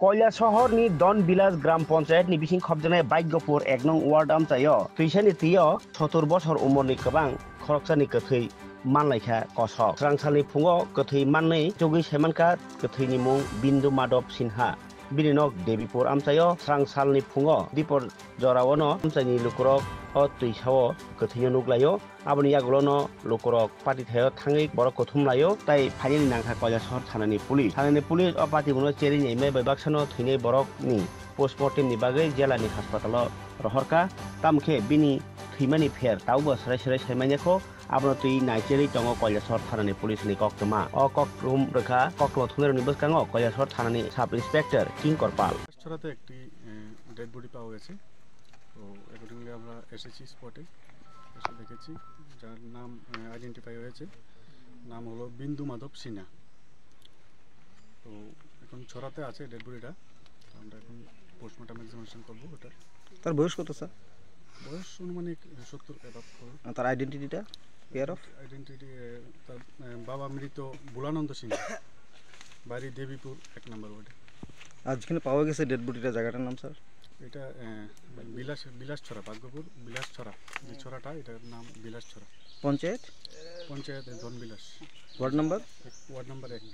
কৈলাসহরনি দনবিলাস গ্রাম পঞ্চায়েতনি বিसिं खबजानाय भाग्यपुर 1 नं वार्ड आमचायो तुइसानि तियो 70 बছর उमरनि गोबां खरकसानि गोथै मानलायखा कसक स्रांसालनि फुङाव गोथै माननै जगै सेमानका गोथैनि मुं बिन्दु माधव सिन्हा बिनिनक देबिपुर आमचायो स्रांसालनि फुङाव दिपर जरावनो आमचायनि लुकुरक तुइसाओ गोथैनो नुग्लायो आबनि आगोलनो लुकुरक पाटिथायो थाङै बरक थुमलायो ताइ फाइननि नांखा কৈलासहर थानानि पुलिस पाटिखौनो चेरिनि एमे बैबाक्सानो थैनाय बरकनि पोस्टमर्टेमनि बागै जिल्लानि हासपातालाव रहरका तामखे बिनि थैमानि फेर तावबो सराय सायमायनायखौ आबनो तुइ नायचेरि दङ কৈलासहर थानानि पुलिसनि कक्टमा कक्टरुम रेखा कक्टमा थुनेरनि बसकाङो কৈलासहर थानानि साब इन्सपेक्टर किंकर पाल ছড়াতে একটি ডেড বডি পাওয়া গেছে। তো অ্যাকর্ডিংলি আমরা এসেছি স্পটে, এসে দেখেছি যার নাম আইডেন্টিফাই হয়েছে, নাম হলো বিন্দু মাধব সিনহা। তো এখন ছড়াতে আছে ডেড বডিটা, আমরা এখন পোস্টমর্টম এক্সামিনেশন করবো। ওটা তার বয়স কত স্যার? বয়স অনুমানিক 70 এবাব। তার আইডেন্টিটিটা পেয়ার অফ আইডেন্টিটি তার বাবা মৃত বুলানন্দ সিনহা, বাড়ি দেবীপুর 1 নম্বর ওয়ার্ডে। আর যেখানে পাওয়া গেছে ডেড বডিটা জায়গাটার নাম স্যার? এটা বিলাসছড়া, ভাগ্যপুর বিলাসছড়া, যে ছড়াটা এটার নাম বিলাসছড়া। Panchayat Dhanbilas, ward number 1।